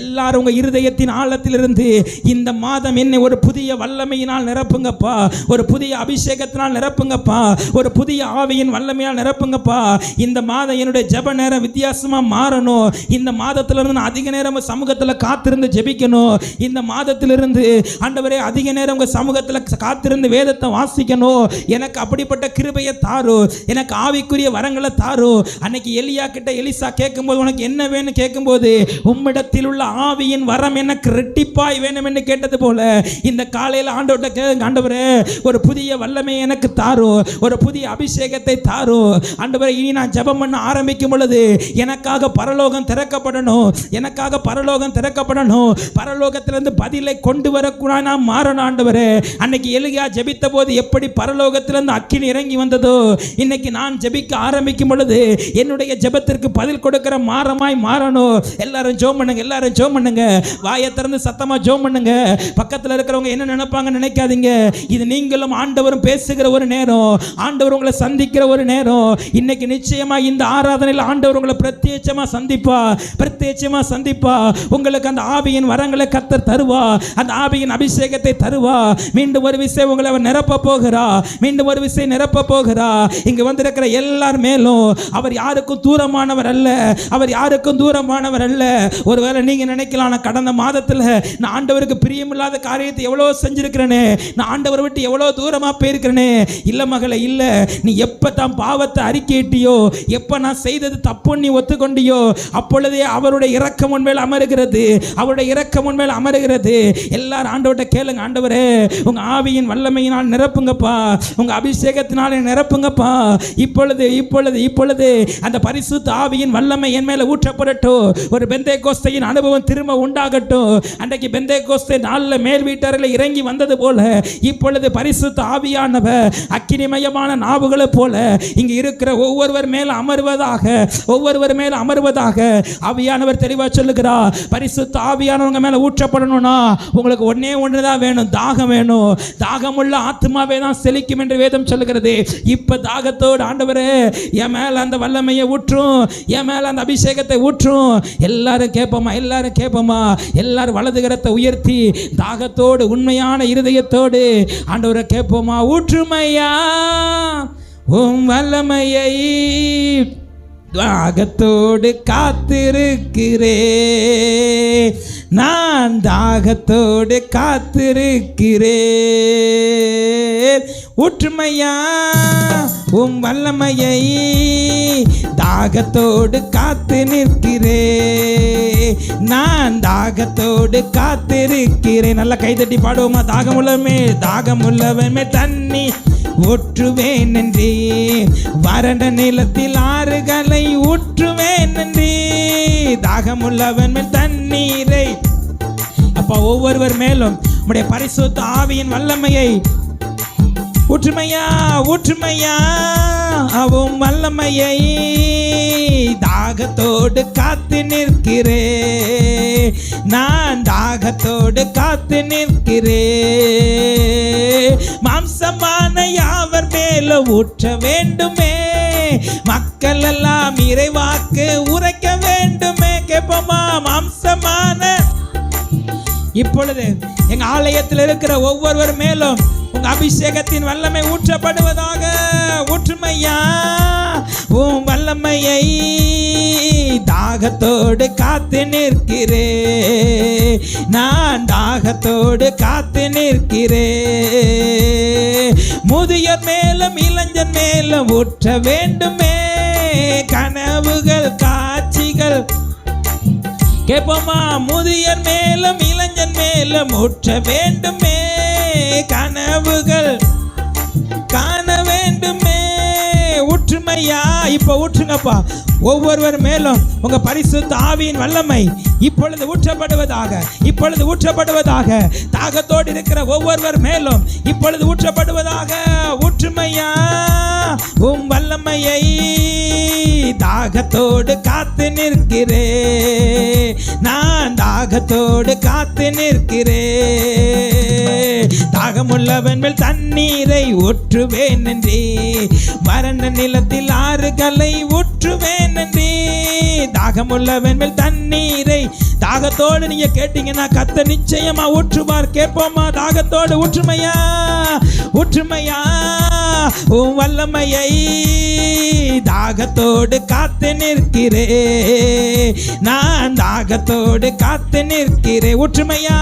எல்லாரும் உங்க இருதயத்தின் ஆழத்திலிருந்து இந்த மாதம் என்னை ஒரு புதிய வல்லமையினால் நிரப்புங்கப்பா, ஒரு புதிய அபிஷேகத்தினால் நிரப்புங்கப்பா, ஒரு புதிய ஆவியின் வல்லமையால் நிரப்புங்கப்பா. இந்த மாதம் என்னுடைய ஜெப நேரம் வித்தியாசமா மாறணும். இந்த மாதத்திலிருந்து நான் அதிக நேரம் சமூகத்தில் காத்திருந்து ஜெபிக்கணும். இந்த மாதத்திலிருந்து ஆண்டவரே அதிக நேரம் உங்க சமூகத்தில் காத்திருந்து வேதத்தை வாசிக்கணும். எனக்கு அப்படிப்பட்ட கிருபையை தாரு, எனக்கு ஆவிக்குரிய வரங்களை தாரு. அன்னைக்கு எலியா கிட்ட எலிசா கேட்கும்போது உனக்கு என்ன வேணும் கேட்கும்போது உம்மிடத்தில் உள்ள ஆவியின் வரம் எனக்கு ரெட்டிப்பாய் வேணும் என்று கேட்டது போல இந்த காலையில் ஆண்டவர்கிட்ட கேளுங்க, ஆண்டவரே ஒரு புதிய வல்லமை எனக்கு தாரு, ஒரு புதிய அபிஷேகத்தை தாரு. ஆண்டவரே இனி நான் ஜெபம் பண்ண ஆரம்பிக்கும் பொழுது எனக்காக பரலோகம் திறக்கப்படணும், எனக்காக பரலோகம் திறக்கப்படணும். பரலோகத்திலிருந்து பதிலை கொண்டு வரக்கூடாது நான் மாறணும். ஆண்டவரே அன்னைக்கு எலியா ஜெபித்த போது எப்படி பரலோகத்திலிருந்து அக்கினி இறங்கி வந்ததோ இன்னைக்கு நான் ஜெபிக்க ஆரம்பிக்கும் பொழுது என்னுடைய ஜெபத்திற்கு பதில் கொடுக்கிற மாறமாய் மாறணும். எல்லாரும் ஜெபம் பண்ணுங்க, எல்லாரும் ஜெபம் பண்ணுங்க. வாயை திறந்து சத்தமா ஜெபம் பண்ணுங்க. பக்கத்தில் இருக்கிறவங்க என்ன நினைப்பாங்க நினைக்காதீங்க. இது நீங்களும் ஆண்டவரும் பேசுகிற ஒரு நேரம், ஆண்டவர் உங்களை சந்திக்கிற ஒரு நேரம். இன்னைக்கு நிச்சயமா இந்த ஆராதனையில் ஆண்டவர் உங்களை பிரத்யேகமா சந்திப்பார். சந்திப்பா, பிரத்யேகமா சந்திப்பா. உங்களுக்கு அந்த ஆவியின் வரங்களை கர்த்தர் தருவா, அந்த ஆவியின் அபிஷேகத்தை தருவா. மீண்டும் ஒரு விஷயம் உங்களை அவர் நிரப்ப போகிறா, மீண்டும் ஒரு விஷயம் நிரப்ப போகிறா. இங்க வந்திருக்கிற எல்லார் மேலும் அவர் யாருக்கும் தூரமானவர் அல்ல, அவர் யாருக்கும் தூரமானவர் அல்ல. ஒருவேளை நீங்க நினைக்கலாம், நான் கடந்த மாதத்துல நான் ஆண்டவருக்கு பிரியமில்லாத காரியத்தை எவ்வளோ செஞ்சிருக்கிறேனே, நான் ஆண்டவரை விட்டு எவ்வளோ தூரமா போயிருக்கிறேனே. இல்ல மகளே, இல்ல. நீ எப்ப தான் பாவத்தை அறிக்கையிட்டியோ, எப்ப நான் செய்தது தப்பு நீ ஒத்துக்கொண்டியோ, அப்பொழுதே அவருடைய இரக்கம் உன்மேல் அமருகிறது, அவருடைய இரக்கம் உன்மேல் அமருகிறது. எல்லாரும் ஆண்டவர்கிட்ட கேளுங்க, ஆண்டவரே உங்க ஆவியின் வல்லமையினால் நிரப்புங்கப்பா, உங்க அபிஷேகத்தினாலே நிரப்புங்கப்பா. இப்பொழுது இப்பொழுது இப்பொழுது அந்த பரிசுத்த ஆவியின் வல்லமை என் மேல ஊற்றப்படட்டும். ஒரு பெந்தேகோஸ்தையின் அனுபவம் திரும்ப உண்டாகட்டும். அன்றைக்கு பெந்தேகோஸ்தை நாளில் மேல் வீட்டார்கள் இறங்கி வந்தது போல இப்பொழுது பரிசுத்த ஆவியானவர் அக்கினிமயமான நாவுகளை போல இங்க இருக்கிற ஒவ்வொருவர் மேல அமர்வதாக, ஒவ்வொருவர் மேல அமர்வதாக. ஆவியானவர் தெளிவா சொல்லுகிறார், பரிசுத்த ஆவியானவங்க மேல ஊற்றப்படணும்னா உங்களுக்கு ஒன்னே ஒன்றுதான் வேணும், தாகம் வேணும். தாகமுள்ள ஆத்மாவே தான் செழிக்கும் என்று வேதம் சொல்லுகிறது. இப்ப தாகத்தோடு ஆண்டவரே என் மேல அந்த வல்லமையை ஊற்றும், என் மேல அந்த அபிஷேகத்தை ஊற்றும். எல்லாரும் கேட்போமா, எல்லாரும் கேட்போமா, எல்லாரும் வலது கரத்தை உயர்த்தி தாகத்தோடு உண்மையான இருதயத்தோடு ஆண்டவரை கேட்போமா. ஊற்றுமையா உம் வல்லமையை, தாகத்தோடு காத்திருக்கிறே, நான் தாகத்தோடு காத்திருக்கிறே. ஊற்றுமையா உம் வல்லமையை, தாகத்தோடு காத்து நிற்கிறே, நான் தாகத்தோடு காத்திருக்கிறேன். நல்லா கைதட்டி பாடுவோமா. தாகம் உள்ளவமே, தாகம் உள்ளவமே தண்ணி ஊற்றுவேன் நன்றி, வறண்ட நிலத்தில் ஆறுகளை ஊற்றுவேன் நன்றி. தாகம் உள்ளவன் மேல் தண்ணீரை. அப்பா, ஒவ்வொருவர் மேலும் உம்முடைய பரிசுத்த ஆவியின் வல்லமையை ஊற்றுமையா, ஊற்றுமையா அவும் வல்லமையை, தாகத்தோடு காத்து நிற்கிறே, நான் தாகத்தோடு காத்து நிற்கிறே. மாம்சமான யாவர் மேல ஊற்ற வேண்டுமே, மக்கள் எல்லாம் இறைவாக்கு உரைக்க வேண்டுமே. கேட்போமா. மாம்சமான இப்பொழுது எங்க ஆலயத்தில் இருக்கிற ஒவ்வொருவர் மேலும் உங்க அபிஷேகத்தின் வல்லமை ஊற்றப்படுவதாக. ஊற்றுமையா உம் வல்லமையை, தாகத்தோடு காத்து நிற்கிறே, நான் தாகத்தோடு காத்து நிற்கிறே. முதியோர் மேலும் இளைஞன் மேலும் ஊற்ற வேண்டுமே, கனவுகள் காட்சிகள். கேட்போமா. முதியர் மேலும் இளைஞன் மேலும் ஊற்ற வேண்டுமே, கனவுகள் காண வேண்டுமே. ஊற்றுமையா. இப்ப ஊற்றுங்கப்பா. ஒவ்வொருவர் மேலும் உங்க பரிசுத்த ஆவியின் வல்லமை இப்பொழுது ஊற்றப்படுவதாக, இப்பொழுது ஊற்றப்படுவதாக. தாகத்தோடு இருக்கிற ஒவ்வொருவர் மேலும் இப்பொழுது ஊற்றப்படுவதாக. ஊற்றுமையா உம் வல்லமையை, தாகத்தோடு காத்து நிற்கிறே, நான் தாகத்தோடு காத்து நிற்கிறே. தாகமுள்ளவன் மேல் தண்ணீரை ஊற்றுவேன் நன்றி, வறண்ட நிலத்தில் ஆறுகளை ஊற்றுவேன் நன்றி. தாகமுள்ளவன் மேல் தண்ணீரை. தாகத்தோடு நீங்க கேட்டீங்கன்னா கர்த்தர் நிச்சயமா ஊற்றுவார். கேட்போமா. தாகத்தோடு ஊற்றுமையா, ஊற்றுமையா உம் வல்லமையை, தாகத்தோடு காத்து நிற்கிறே, நான் தாகத்தோடு காத்து நிற்கிறே. ஊற்றுமையா,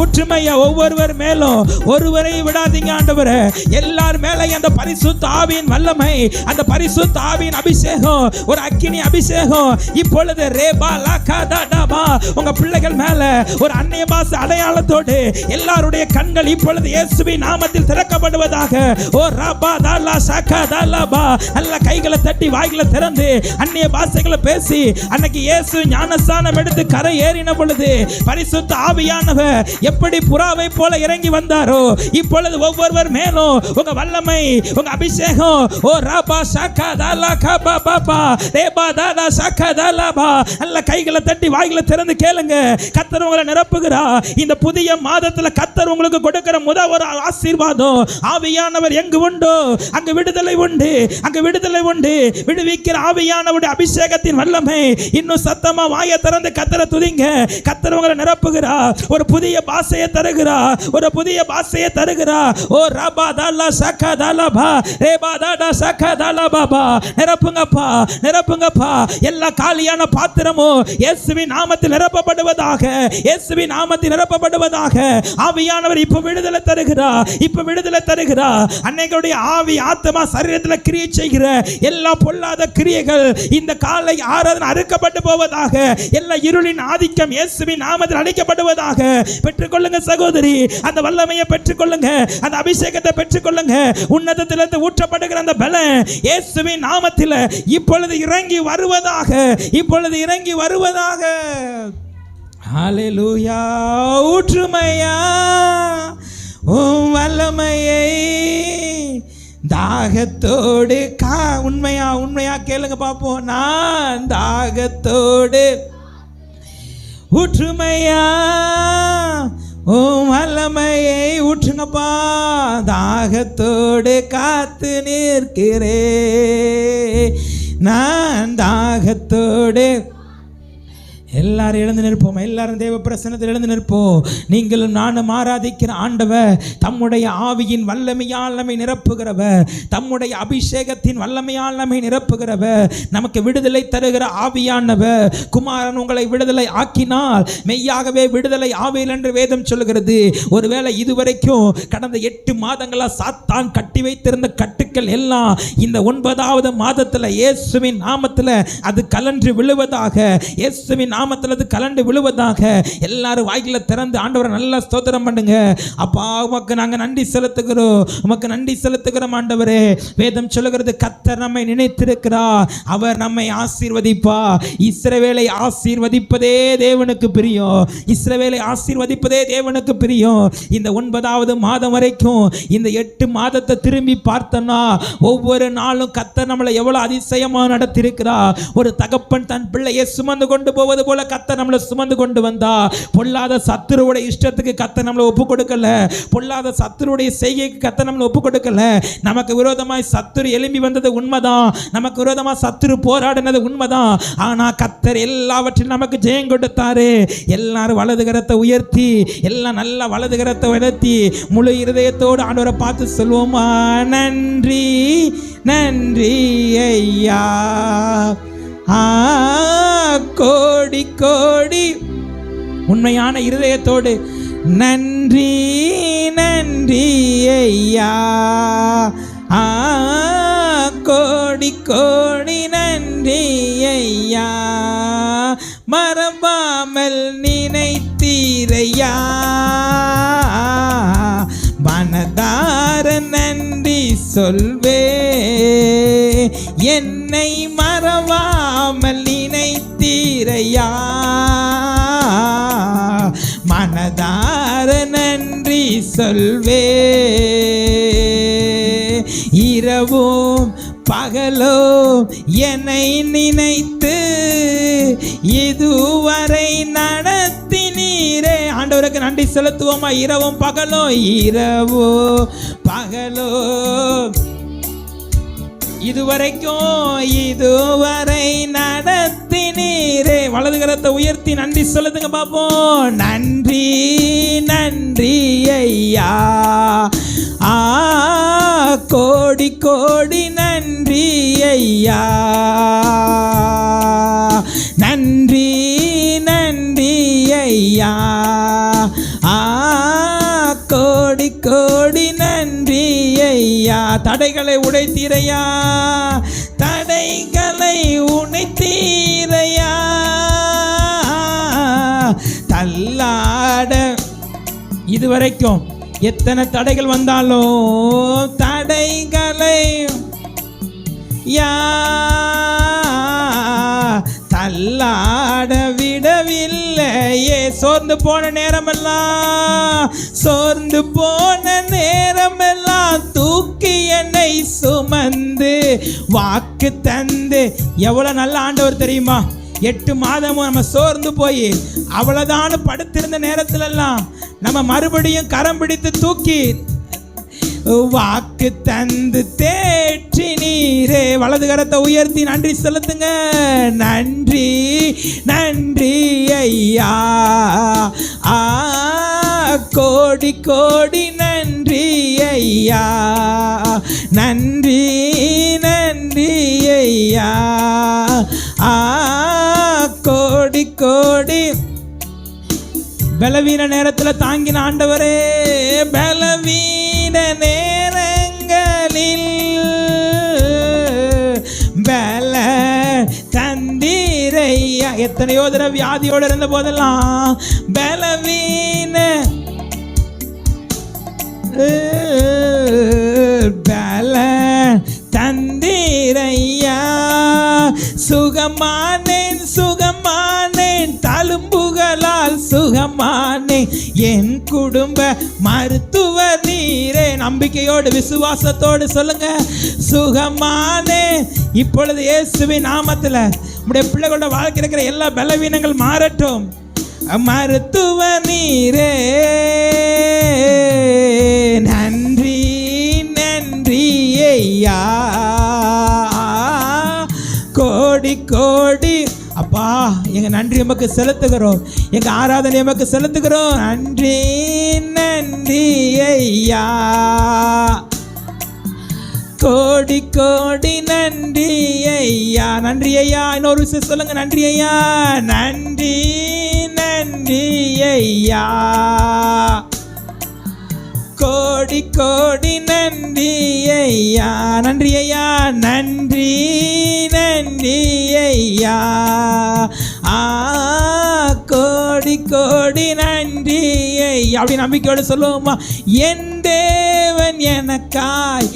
ஊற்றுமையா. ஒவ்வொருவர் மேலும் ஒருவரை விடாதீங்க ஆண்டவரே. எல்லார் மேல அந்த பரிசுத்த ஆவியின் வல்லமை, அந்த பரிசுத்த ஆவியின் அபிஷேகம், ஒரு அக்கினி அபிஷேகம் இப்பொழுது ரேபா லாகாடாபா உங்க பிள்ளைகள் மேல ஒரு அந்நிய பாஷை அடையாளத்தோடு எல்லாருடைய கண்கள் இப்பொழுது இயேசுவின் நாமத்தில் திறக்கப்படுவதாக. ஓ ராபா தாலா சகா தாலாபா. நல்ல கைகளை தட்டி வாய்களை திறந்து அந்நிய பாஷைகளை பேசி அன்னைக்கு இயேசு ஞானஸ்நானம் எடுத்து கரை ஏறின பொழுது பரிசுத்த ஆவியானவர் எப்படி புறாவை போல இறங்கி வந்தாரோ இப்பொழுது ஒவ்வொருவர் மேலும் உங்க வல்லமை, உங்க அபிஷேகம். ஓ ராபா சகா தாலா காபா பாபா ரேபா தாலா சகா தாலாபா. நல்ல கைகளை தட்டி வாய்களை திறந்து கேளுங்க. கர்த்தர் உங்களை நிரப்புகிறார். இந்த புதிய மாதத்துல கர்த்தர் உங்களுக்கு கொடுக்கிற முதல் ஒரு ஆசீர்வாதம், ஆவியானவர் எங்கு உண்டோ அங்கு விடுதலை உண்டு, அங்கு விடுதலை உண்டு. விடுவிக்கிற ஆவியானவருடைய அபிஷேகத்தின் வல்லமை. இன்னும் சத்தமா வாயை திறந்து கர்த்தரை துதிங்க. கர்த்தர் உங்களை நிரப்புகிறா, ஒரு புதிய பாஷையை தருகிறா, ஒரு புதிய பாஷையை தருகிறா. ஓ ரபா தல்லா சக தலபா ரேபா தடா சக தலபா. நிரப்புங்கப்பா, நிரப்புங்கப்பா. எல்லா காலியான பாத்திரமும் இயேசுவின் நாமத்தில் நிரப்பப்படுவதாக, இயேசுவின் நாமத்தில் நிரப்பப்படுவதாக. ஆவியானவர் இப்ப விடுதலை தருகிறா, இப்ப விடுதலை தருகிறா. அன்னைகளுடைய ஆவி ஆத்மா சரீரத்தில் கிரியை செய்கிற எல்லா பொல்லாத கிரியைகள் இந்த காலை ஆராதனை அறுக்கப்பட்டு போவதாக. எல்லா இருளின் ஆதிக்கம் இயேசுவின் நாமத்தில் அழிக்கப்படுவதாக. பெற்றுக்கொள்ளுங்க சகோதரி, அந்த வல்லமையை பெற்றுக்கொள்ளுங்க, அந்த அபிஷேகத்தை பெற்றுக்கொள்ளுங்க. உன்னதத்திலிருந்து ஊற்றப்படுகிற அந்த பலம் இயேசுவின் நாமத்தில் இப்பொழுது இறங்கி வருவதாக, இப்பொழுது இறங்கி வருவதாக. ஹல்லேலூயா. ஊற்றுமையா உம் வல்லமையை தாகத்தோடு உண்மையா உண்மையா கேளுங்க பார்ப்போம். நான் தாகத்தோடு ஊற்றுமையா உம் வல்லமையை ஊற்றுங்கப்பா. தாகத்தோடு காத்து நிற்கிறே, நான் தாகத்தோடு. எல்லாரும் எழுந்து நிற்போம், எல்லாரும் தேவ பிரசன்னத்தில் எழுந்து நிற்போம். நீங்களும் நானும் ஆராதிக்கிற ஆண்டவர் தம்முடைய ஆவியின் வல்லமையால் நம்மை நிரப்புகிறவர், தம்முடைய அபிஷேகத்தின் வல்லமையால் நம்மை நிரப்புகிறவர், நமக்கு விடுதலை தருகிற ஆவியானவர். குமாரன் உங்களை விடுதலை ஆக்கினால் மெய்யாகவே விடுதலை ஆவியில் என்று வேதம் சொல்கிறது. ஒருவேளை இதுவரைக்கும் கடந்த 8 மாதங்களா சாத்தான் கட்டி வைத்திருந்த கட்டுக்கள் எல்லாம் இந்த 9வது மாதத்தில் இயேசுவின் நாமத்தில் அது கலன்று விழுவதாக, இயேசுவின் நாமத்தில் அது கலண்டு விழுவதாக. எல்லாரும் வாய்களை திறந்து ஆண்டவரை நல்லா ஸ்தோத்திரம் பண்ணுங்க. அப்பா உமக்கு நாங்க நன்றி செலுத்துகிறோம், உமக்கு நன்றி செலுத்துகிறோம் ஆண்டவரே. வேதம் சொல்லுகிறது கர்த்தர் நம்மை நினைத்திருக்கிறார், அவர் நம்மை ஆசீர்வதிப்பா. இஸ்ரவேலை ஆசீர்வதிப்பதே தேவனுக்கு பிரியம், இஸ்ரவேலை ஆசீர்வதிப்பதே தேவனுக்கு பிரியம். இந்த 9வது மாதம் வரைக்கும் இந்த 8 மாதத்தை திரும்பி பார்த்தோம்னா ஒவ்வொரு நாளும் கர்த்தர் நம்மளை எவ்வளவு அதிசயமா நடத்தியிருக்கிறார். ஒரு தகப்பன் தன் பிள்ளையை சுமந்து கொண்டு போவது போல கர்த்தர் நம்மளை சுமந்து கொண்டு வந்தா. பொல்லாத சத்துருவுடைய இஷ்டத்துக்கு கர்த்தர் நம்மளை ஒப்பு கொடுக்கல, பொல்லாத சத்துருவுடைய செய்கைக்கு கர்த்தர் நம்மளை ஒப்பு கொடுக்கல. நமக்கு விரோதமாய் சத்துரு எழும்பி வந்தது உண்மைதான், நமக்கு விரோதமா சத்துரு போராடினது உண்மைதான். ஆனா கர்த்தர் எல்லாவற்றிலும் நமக்கு ஜெயம் கொடுத்தாரு. எல்லாரும் வலது கரத்தை உயர்த்தி, எல்லாம் நல்லா வலது கரத்தை உயர்த்தி முழு இருதயத்தோடு ஆண்டவரை பார்த்து சொல்வோமா, நன்றி நன்றி ஐயா. கோடி கோடி உண்மையான இருதயத்தோடு நன்றி நன்றி ஐயா. கோடி கோடி நன்றி ஐயா. மறவாமல் நினைத்தீரையா, மனதார நன்றி சொல்வே. என்னை மறவாமல் நினைத்தீரையா, மனதார நன்றி சொல்வே. இரவும் பகலோ என்னை நினைத்து இதுவரை நடத்தினீரே. ஆண்டவருக்கு நன்றி செலுத்துவோமா? இரவும் பகலோ, இரவோ பகலோ இதுவரை நடத்தினீரே. வலது கரத்தை உயர்த்தி நன்றி சொல்லுதுங்க பாப்போம். நன்றி நன்றி ஐயா. கோடி கோடி நன்றி ஐயா. நன்றி நன்றி ஐயா. கோடி கோடி நன்றி ஐயா. தடைகளை உடைத்தீரையா, தடைகளை உடைத்தீரையா. தள்ளாட இதுவரைக்கும் எத்தனை தடைகள் வந்தாலும் தடைகளை தள்ளாட விடவில்லையே. சோர்ந்து போன நேரமெல்லாம் தூக்கி என்னை சுமந்து வாக்கு தந்து. எவ்வளவு நல்ல ஆண்டவர் தெரியுமா? 8 மாதமும் நம்ம சோர்ந்து போய் அவ்வளவுதான் படுத்திருந்த நேரத்துல எல்லாம் நம்ம மறுபடியும் கரம் பிடித்து தூக்கி வாக்கு தந்து தேற்றினீரே. வலது கரத்தை உயர்த்தி நன்றி செலுத்துங்க. நன்றி நன்றி ஐயா, கோடி கோடி நன்றி ஐயா, நன்றி நன்றி ஐயா, கோடி கோடி. பலவீன நேரத்தில் தாங்கின ஆண்டவரே, பலவீன நேரங்களில் பல தந்தீரையா. எத்தனையோ தடவை வியாதியோடு இருந்த போதெல்லாம் பலவீன பல தந்தீரையா. சுகமானேன் சுகமானேன், தழும்புகளால் சுகமானேன், என் குடும்ப மருத்துவர் நீரே. நம்பிக்கையோடு விசுவாசத்தோடு சொல்லுங்க, சுகமானே. இப்பொழுது இயேசுவின் நாமத்தில் உடைய பிள்ளைகளோட வாழ்க்கை இருக்கிற எல்லா பலவீனங்கள் மாறட்டும். மருத்துவர் நீரே, நன்றி நன்றி ஐயா, கோடி கோடி. அப்பா, எங்க நன்றி எமக்கு செலுத்துகிறோம், எங்க ஆராதனை எமக்கு செலுத்துகிறோம். நன்றி நன்றி ஐயா, கோடி கோடி நன்றி ஐயா, நன்றி ஐயா. இன்னொரு விஷயம் சொல்லுங்க, நன்றி ஐயா, நன்றி நன்றி ஐயா, கோடி கோடி நன்றி ஐயா, நன்றி ஐயா, நன்றி நன்றி ஐயா, கோடி கோடி நன்றி ஐயா. அப்படி நம்பிக்கையோடு சொல்லுவோமா? என் தேவன் எனக்காய்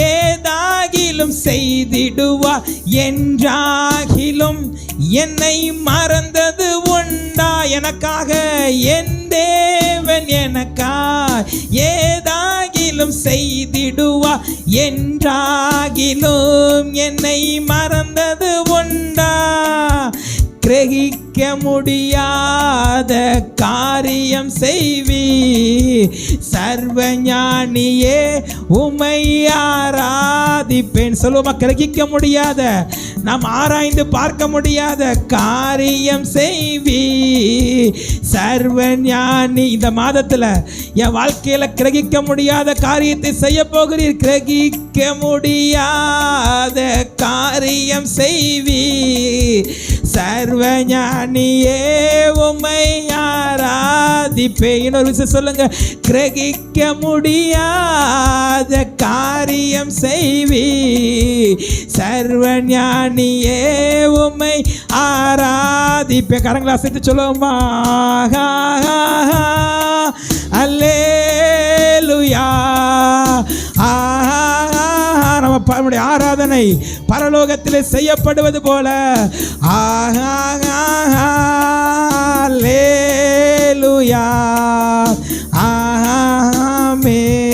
ஏதாகிலும் செய்திடுவார், என்றாகிலும் என்னை மறந்தது உண்டா? எனக்காக என் தேவன் எனக்காய் ஏதாகிலும் செய்திடுவார், என்றாகிலும் என்னை மறந்தது உண்டா? கிரகிக்க முடியாத காரியம் செய்வி, சர்வஞானியே உம்மை ஆராதிப்பேன். சொல்லுவோமா? கிரகிக்க முடியாத, நாம் ஆராய்ந்து பார்க்க முடியாத காரியம் செய்வி, சர்வஞானி. இந்த மாதத்தில் என் வாழ்க்கையில் கிரகிக்க முடியாத காரியத்தை செய்ய போகிறீர். கிரகிக்க முடியாத காரியம் செய்வி, சர்வஞானியே உம்மை ஆராதிப்பே. இன்னொரு விஷயம் சொல்லுங்க, கிரகிக்க முடியாத காரியம் செய்வி, சர்வஞானியே உம்மை ஆராதிப்பே. கரங்களை அசைத்து சொல்லுவோமா? அல்லேலூயா. நம்முடைய ஆராதனை பரலோகத்திலே செய்யப்படுவது போல. அல்லேலூயா, ஆமென்.